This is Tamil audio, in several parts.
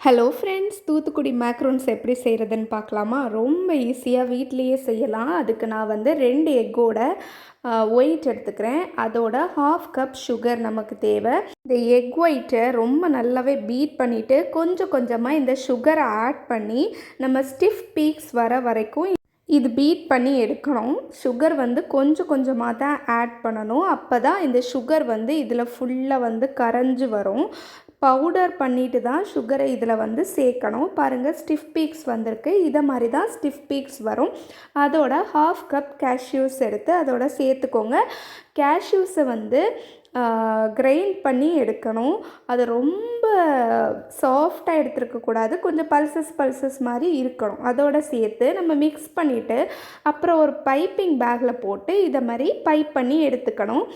ஹலோ ஃப்ரெண்ட்ஸ், தூத்துக்குடி மேக்ரோன்ஸ் எப்படி செய்கிறதுன்னு பார்க்கலாமா? ரொம்ப ஈஸியாக வீட்லேயே செய்யலாம். அதுக்கு நான் வந்து 2 எக்கோட ஒயிட் எடுத்துக்கிறேன். அதோட 1/2 கப் சுகர் நமக்கு தேவை. இந்த எக் ஒயிட்டை ரொம்ப நல்லாவே பீட் பண்ணிவிட்டு கொஞ்சம் கொஞ்சமாக இந்த சுகரை ஆட் பண்ணி நம்ம ஸ்டிஃப் பீக்ஸ் வர வரைக்கும் இது பீட் பண்ணி எடுக்கணும். சுகர் வந்து கொஞ்சம் கொஞ்சமாக தான் ஆட் பண்ணணும். அப்போ தான் இந்த சுகர் வந்து இதில் ஃபுல்லாக வந்து கரைஞ்சி வரும். பவுடர் பண்ணிட்டு தான் சுகரை இதில் வந்து சேர்க்கணும். பாருங்கள், ஸ்டிஃப் பீக்ஸ் வந்திருக்கு. இதை மாதிரி தான் ஸ்டிஃப் பீக்ஸ் வரும். அதோட 1/2 கப் கேஷ்யூஸ் எடுத்து அதோட சேர்த்துக்கோங்க. கேஷ்யூஸை வந்து கிரைண்ட் பண்ணி எடுக்கணும். அது ரொம்ப சாஃப்டாக எடுத்துருக்கக்கூடாது, கொஞ்சம் பல்சஸ் மாதிரி இருக்கணும். அதோட சேர்த்து நம்ம மிக்ஸ் பண்ணிவிட்டு அப்புறம் ஒரு பைப்பிங் பேக்கில் போட்டு இதை மாதிரி பைப் பண்ணி எடுத்துக்கணும்.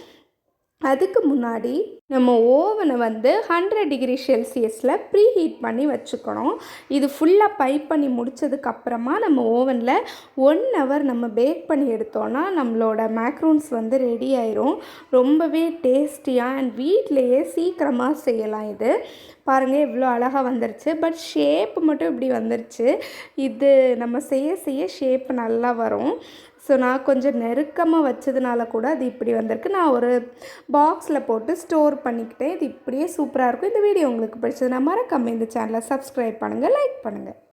அதுக்கு முன்னாடி நம்ம ஓவனை வந்து 100 டிகிரி செல்சியஸில் ப்ரீ ஹீட் பண்ணி வச்சுக்கணும். இது ஃபுல்லாக பைப் பண்ணி முடித்ததுக்கப்புறமா நம்ம ஓவனில் 1 ஹவர் நம்ம பேக் பண்ணி எடுத்தோன்னா நம்மளோட மேக்ரூன்ஸ் வந்து ரெடி ஆயிரும். ரொம்பவே டேஸ்டியாக அண்ட் வீட்டிலையே சீக்கிரமாக செய்யலாம். இது பாருங்கள், எவ்வளோ அழகாக வந்துருச்சு. பட் ஷேப் மட்டும் இப்படி வந்துருச்சு. இது நம்ம செய்ய செய்ய ஷேப் நல்லா வரும். ஸோ நான் கொஞ்சம் நெருக்கமாக வச்சதுனால கூட அது இப்படி வந்திருக்கு. நான் ஒரு பாக்ஸில் போட்டு ஸ்டோர் பண்ணிக்கிட்டேன். இது இப்படியே சூப்பராக இருக்கும். இந்த வீடியோ உங்களுக்கு பிடிச்சதுன்னா மறக்காம இந்த சேனலை சப்ஸ்கிரைப் பண்ணுங்கள், லைக் பண்ணுங்கள்.